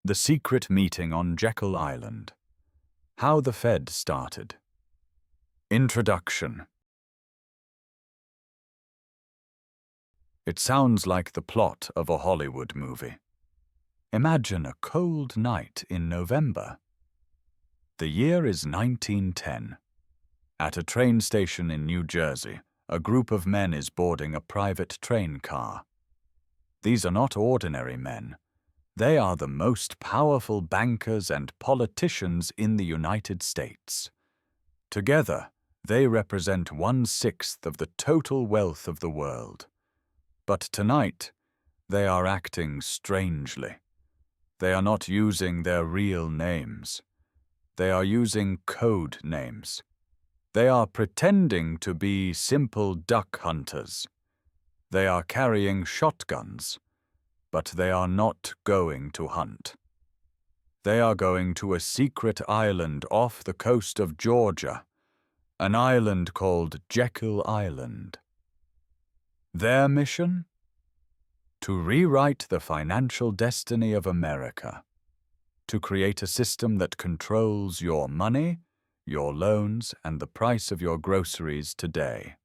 The secret meeting on Jekyll Island. How the Fed started. Introduction. It sounds like the plot of a Hollywood movie. Imagine a cold night in November. The year is 1910. At a train station in New Jersey, a group of men is boarding a private train car. These are not ordinary men. They are the most powerful bankers and politicians in the United States. Together, they represent 1/6 of the total wealth of the world. But tonight, they are acting strangely. They are not using their real names. They are using code names. They are pretending to be simple duck hunters. They are carrying shotguns. But they are not going to hunt. They are going to a secret island off the coast of Georgia, an island called Jekyll Island. Their mission? To rewrite the financial destiny of America, to create a system that controls your money, your loans, and the price of your groceries today.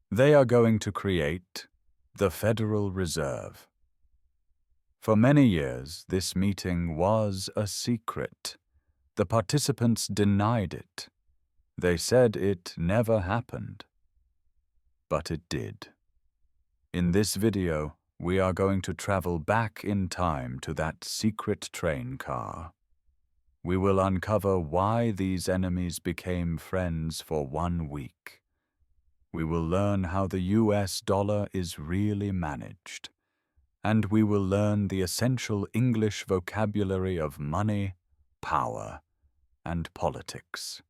They are going to create the Federal Reserve. For many years, this meeting was a secret. The participants denied it. They said it never happened. But it did. In this video, we are going to travel back in time to that secret train car. We will uncover why these enemies became friends for 1 week. We will learn how the US dollar is really managed. And we will learn the essential English vocabulary of money, power, and politics.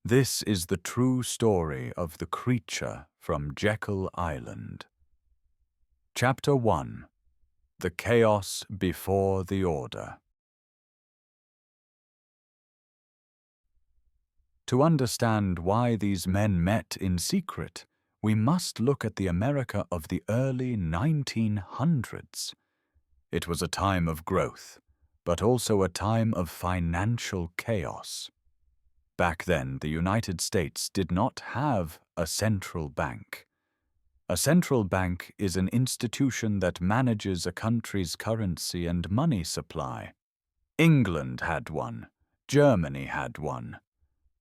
This is the true story of the creature from Jekyll Island. Chapter 1. The Chaos Before the Order. To understand why these men met in secret, we must look at the America of the early 1900s. It was a time of growth, but also a time of financial chaos. Back then, the United States did not have a central bank. A central bank is an institution that manages a country's currency and money supply. England had one. Germany had one.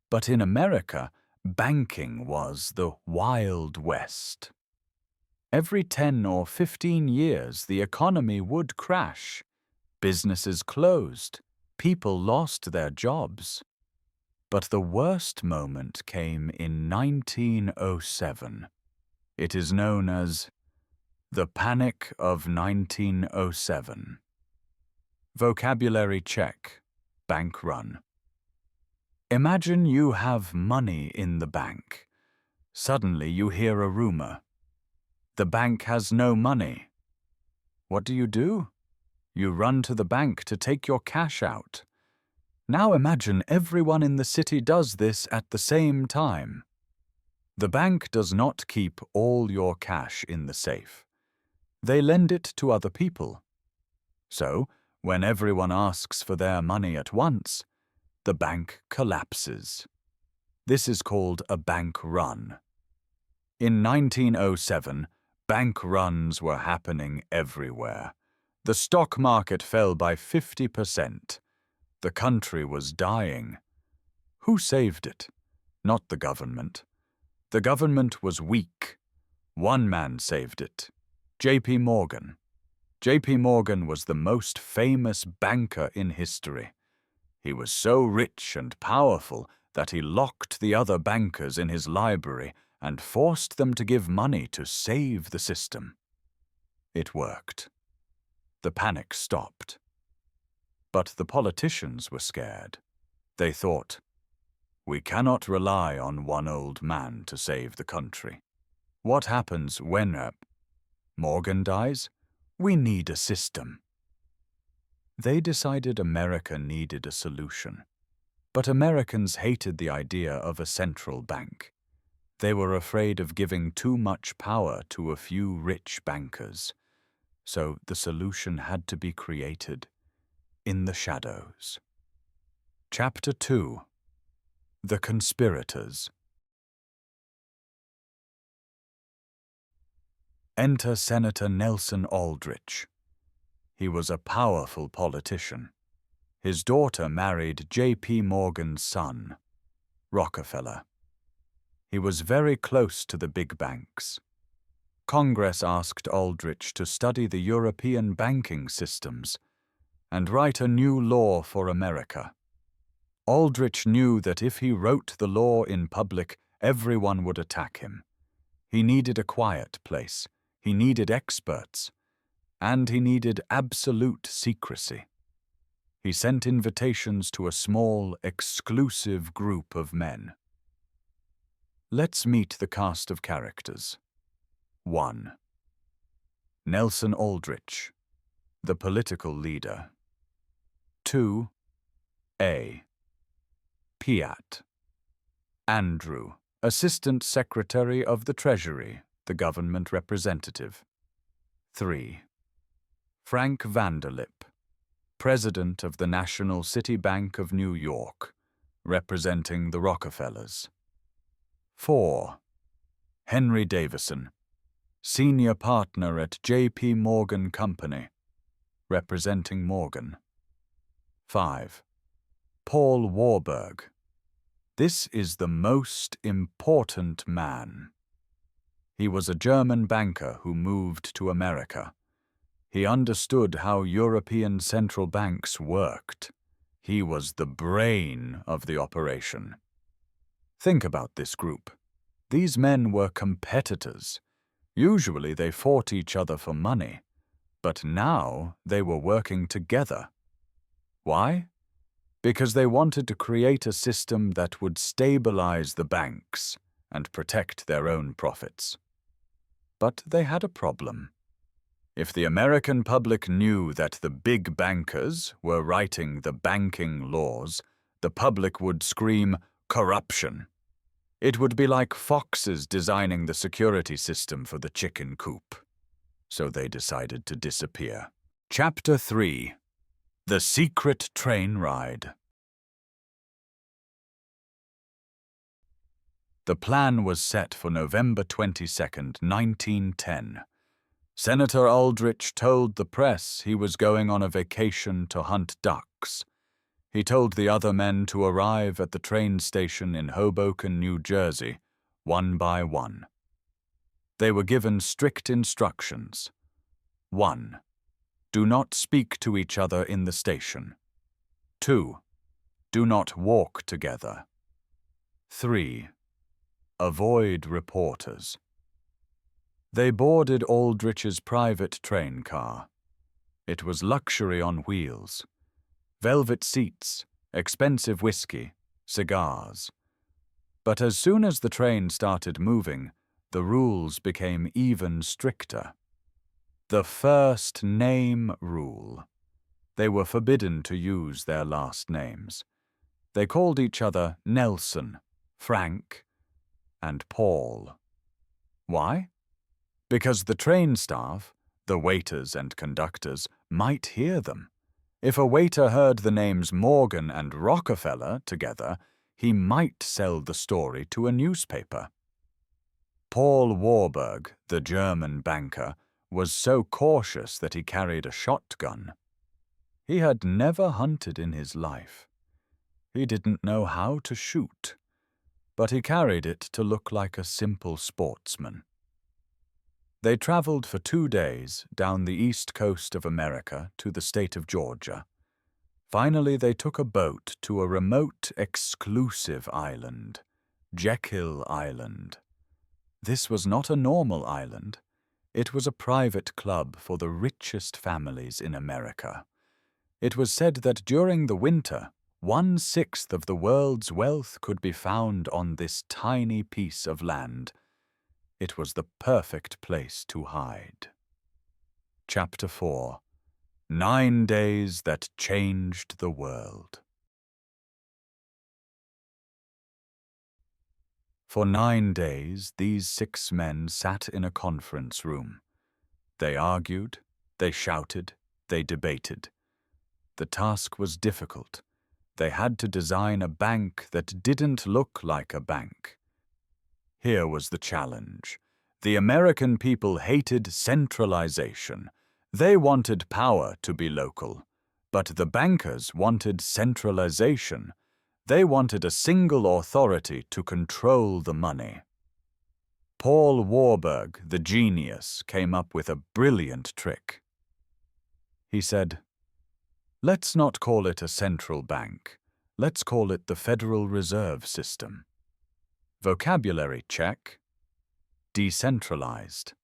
But in America, banking was the Wild West. Every 10 or 15 years, the economy would crash. Businesses closed. People lost their jobs. But the worst moment came in 1907. It is known as the Panic of 1907. Vocabulary check. Bank run. Imagine you have money in the bank. Suddenly you hear a rumor. The bank has no money. What do? You run to the bank to take your cash out. Now imagine everyone in the city does this at the same time. The bank does not keep all your cash in the safe. They lend it to other people. So, when everyone asks for their money at once, the bank collapses. This is called a bank run. In 1907, bank runs were happening everywhere. The stock market fell by 50%. The country was dying. Who saved it? Not the government. The government was weak. One man saved it. J.P. Morgan. J.P. Morgan was the most famous banker in history. He was so rich and powerful that he locked the other bankers in his library and forced them to give money to save the system. It worked. The panic stopped. But the politicians were scared. They thought, we cannot rely on one old man to save the country. What happens when Morgan dies? We need a system. They decided America needed a solution. But Americans hated the idea of a central bank. They were afraid of giving too much power to a few rich bankers. So the solution had to be created. in the shadows. Chapter 2. The Conspirators. Enter Senator Nelson Aldrich. He was a powerful politician. His daughter married J.P. Morgan's son, Rockefeller. He was very close to the big banks. Congress asked Aldrich to study the European banking systems and write a new law for America. Aldrich knew that if he wrote the law in public, everyone would attack him. He needed a quiet place, he needed experts, and he needed absolute secrecy. He sent invitations to a small, exclusive group of men. Let's meet the cast of characters. 1. Nelson Aldrich, the political leader. 2. A. Piat. Andrew, Assistant Secretary of the Treasury, the government representative. 3. Frank Vanderlip, President of the National City Bank of New York, representing the Rockefellers. 4. Henry Davison, Senior Partner at J.P. Morgan Company, representing Morgan. 5. Paul Warburg. This is the most important man. He was a German banker who moved to America. He understood how European central banks worked. He was the brain of the operation. Think about this group. These men were competitors. Usually they fought each other for money, but now they were working together. Why? Because they wanted to create a system that would stabilize the banks and protect their own profits. But they had a problem. If the American public knew that the big bankers were writing the banking laws, the public would scream, "Corruption." It would be like foxes designing the security system for the chicken coop. So they decided to disappear. Chapter 3. The Secret Train Ride. The plan was set for November 22, 1910. Senator Aldrich told the press he was going on a vacation to hunt ducks. He told the other men to arrive at the train station in Hoboken, New Jersey, one by one. They were given strict instructions. 1. Do not speak to each other in the station. 2. Do not walk together. 3. Avoid reporters. They boarded Aldrich's private train car. It was luxury on wheels. Velvet seats, expensive whiskey, cigars. But as soon as the train started moving, the rules became even stricter. The first name rule. They were forbidden to use their last names. They called each other Nelson, Frank, and Paul. Why? Because the train staff, the waiters and conductors, might hear them. If a waiter heard the names Morgan and Rockefeller together, he might sell the story to a newspaper. Paul Warburg, the German banker, was so cautious that he carried a shotgun. He had never hunted in his life. He didn't know how to shoot, but he carried it to look like a simple sportsman. They traveled for 2 days down the east coast of America to the state of Georgia. Finally, they took a boat to a remote, exclusive island, Jekyll Island. This was not a normal island. It was a private club for the richest families in America. It was said that during the winter, 1/6 of the world's wealth could be found on this tiny piece of land. It was the perfect place to hide. Chapter 4. 9 days that changed the world. For 9 days, these 6 men sat in a conference room. They argued, they shouted, they debated. The task was difficult. They had to design a bank that didn't look like a bank. Here was the challenge. The American people hated centralization. They wanted power to be local. But the bankers wanted centralization. They wanted a single authority to control the money. Paul Warburg, the genius, came up with a brilliant trick. He said, "Let's not call it a central bank. Let's call it the Federal Reserve System." Vocabulary check. Decentralized.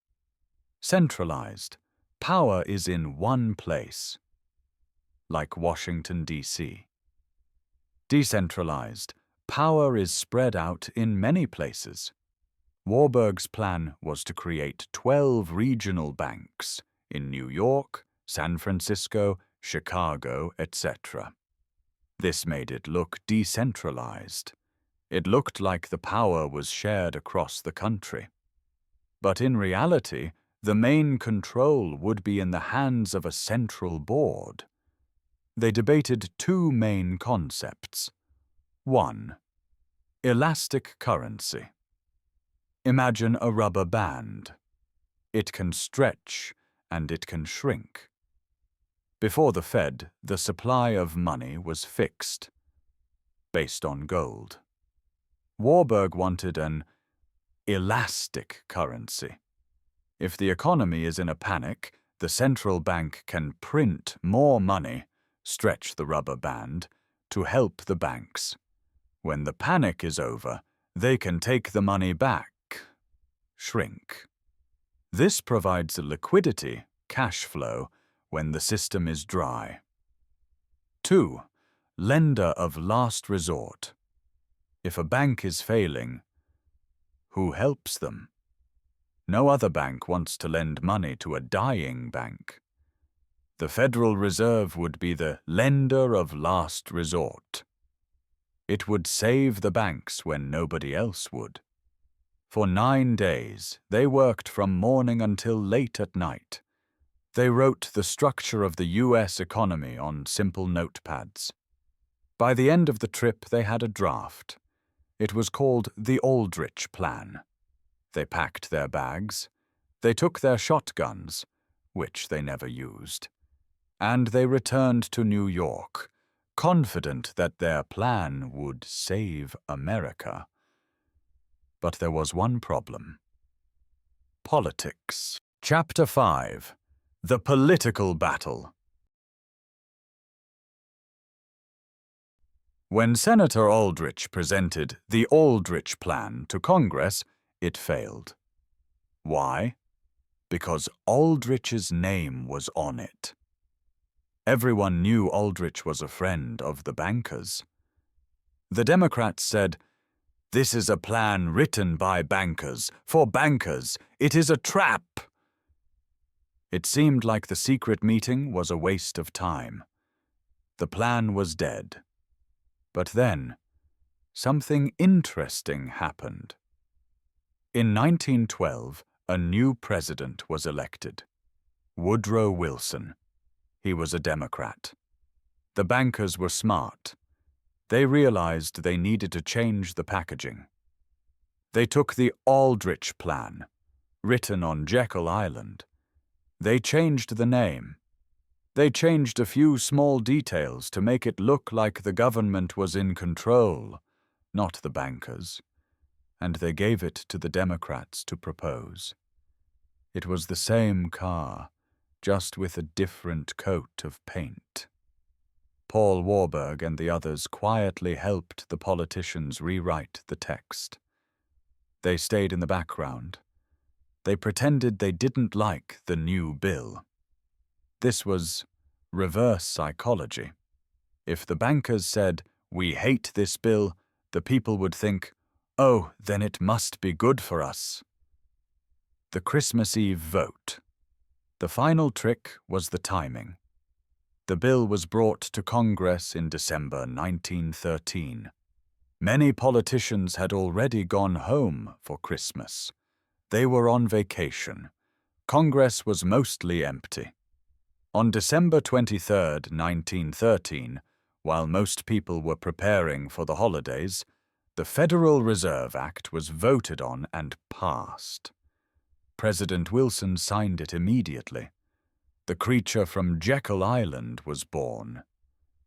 Centralized. Power is in one place, like Washington, D.C. Decentralized. Power is spread out in many places. Warburg's plan was to create 12 regional banks in New York, San Francisco, Chicago, etc. This made it look decentralized. It looked like the power was shared across the country. But in reality, the main control would be in the hands of a central board. They debated two main concepts. 1. Elastic currency. Imagine a rubber band. It can stretch and it can shrink. Before the Fed, the supply of money was fixed, based on gold. Warburg wanted an elastic currency. If the economy is in a panic, the central bank can print more money, stretch the rubber band, to help the banks. When the panic is over, they can take the money back, shrink. This provides a liquidity, cash flow, when the system is dry. 2. Lender of last resort. If a bank is failing, who helps them? No other bank wants to lend money to a dying bank. The Federal Reserve would be the lender of last resort. It would save the banks when nobody else would. For 9 days, they worked from morning until late at night. They wrote the structure of the U.S. economy on simple notepads. By the end of the trip, they had a draft. It was called the Aldrich Plan. They packed their bags. They took their shotguns, which they never used, and they returned to New York, confident that their plan would save America. But there was one problem. Politics. Chapter 5. The Political Battle. When Senator Aldrich presented the Aldrich Plan to Congress, it failed. Why? Because Aldrich's name was on it. Everyone knew Aldrich was a friend of the bankers. The Democrats said, "This is a plan written by bankers, for bankers. It is a trap." It seemed like the secret meeting was a waste of time. The plan was dead. But then, something interesting happened. In 1912, a new president was elected. Woodrow Wilson. He was a Democrat. The bankers were smart. They realized they needed to change the packaging. They took the Aldrich Plan, written on Jekyll Island. They changed the name. They changed a few small details to make it look like the government was in control, not the bankers, and they gave it to the Democrats to propose. It was the same car, just with a different coat of paint. Paul Warburg and the others quietly helped the politicians rewrite the text. They stayed in the background. They pretended they didn't like the new bill. This was reverse psychology. If the bankers said, "We hate this bill," the people would think, "Oh, then it must be good for us." The Christmas Eve vote. The final trick was the timing. The bill was brought to Congress in December 1913. Many politicians had already gone home for Christmas. They were on vacation. Congress was mostly empty. On December 23, 1913, while most people were preparing for the holidays, the Federal Reserve Act was voted on and passed. President Wilson signed it immediately. The creature from Jekyll Island was born.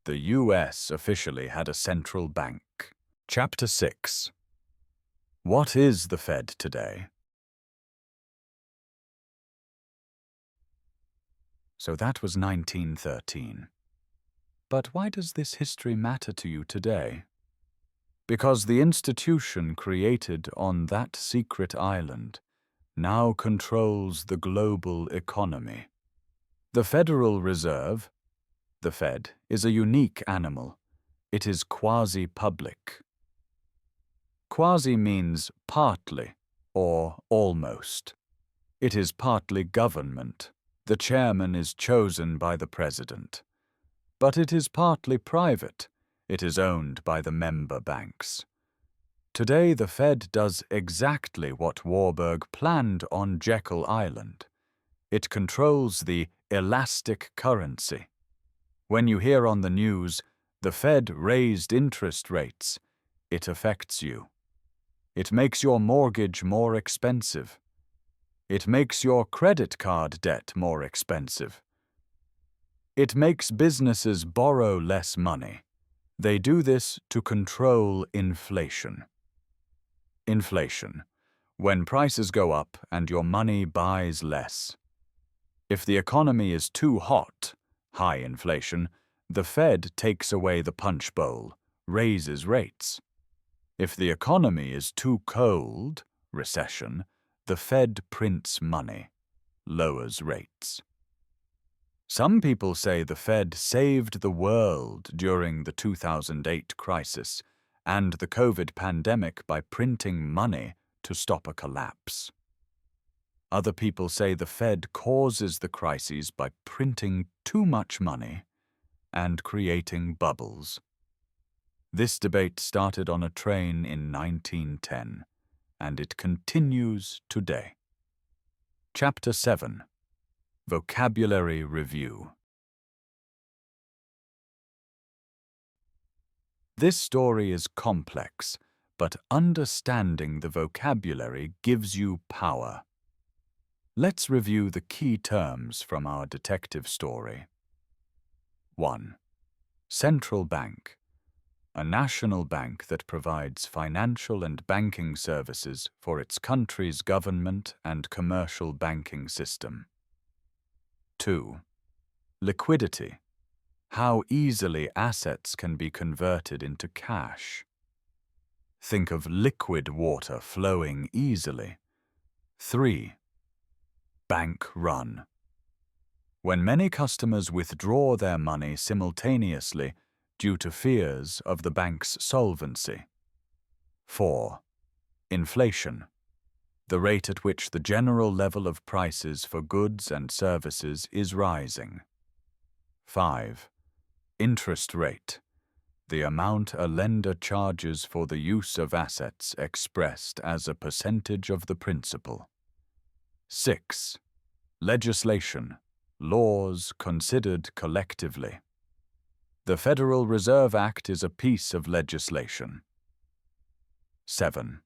The U.S. officially had a central bank. Chapter 6. What is the Fed today? So that was 1913. But why does this history matter to you today? Because the institution created on that secret island now controls the global economy. The Federal Reserve, the Fed, is a unique animal. It is quasi-public. Quasi means partly or almost. It is partly government. The chairman is chosen by the president. But it is partly private. It is owned by the member banks. Today the Fed does exactly what Warburg planned on Jekyll Island. It controls the elastic currency. When you hear on the news, the Fed raised interest rates, it affects you. It makes your mortgage more expensive. It makes your credit card debt more expensive. It makes businesses borrow less money. They do this to control inflation. Inflation, when prices go up and your money buys less. If the economy is too hot, high inflation, the Fed takes away the punch bowl, raises rates. If the economy is too cold, recession, the Fed prints money, lowers rates. Some people say the Fed saved the world during the 2008 crisis and the COVID pandemic by printing money to stop a collapse. Other people say the Fed causes the crises by printing too much money and creating bubbles. This debate started on a train in 1910, and it continues today. Chapter 7. Vocabulary Review. This story is complex, but understanding the vocabulary gives you power. Let's review the key terms from our detective story. 1. Central bank. A national bank that provides financial and banking services for its country's government and commercial banking system. 2. Liquidity. How easily assets can be converted into cash. Think of liquid water flowing easily. 3. Bank run. When many customers withdraw their money simultaneously due to fears of the bank's solvency. 4. Inflation. The rate at which the general level of prices for goods and services is rising. 5. Interest rate. The amount a lender charges for the use of assets expressed as a percentage of the principal. 6. Legislation. Laws considered collectively. The Federal Reserve Act is a piece of legislation. 7.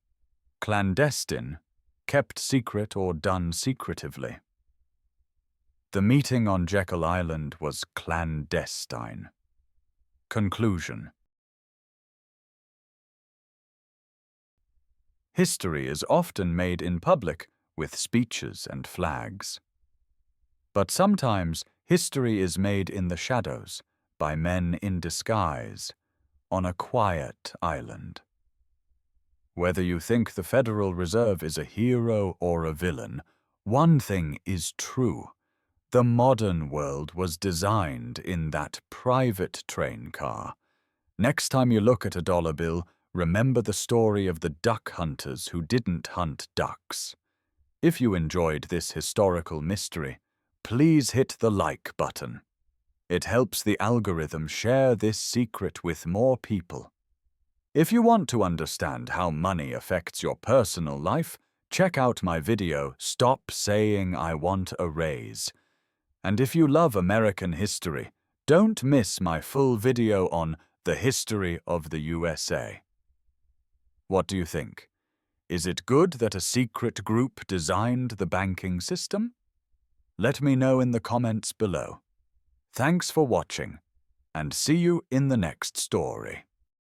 Clandestine. Kept secret or done secretively. The meeting on Jekyll Island was clandestine. Conclusion. History is often made in public with speeches and flags. But sometimes history is made in the shadows by men in disguise on a quiet island. Whether you think the Federal Reserve is a hero or a villain, one thing is true. The modern world was designed in that private train car. Next time you look at a dollar bill, remember the story of the duck hunters who didn't hunt ducks. If you enjoyed this historical mystery, please hit the like button. It helps the algorithm share this secret with more people. If you want to understand how money affects your personal life, check out my video, Stop Saying I Want a Raise. And if you love American history, don't miss my full video on the history of the USA. What do you think? Is it good that a secret group designed the banking system? Let me know in the comments below. Thanks for watching, and see you in the next story.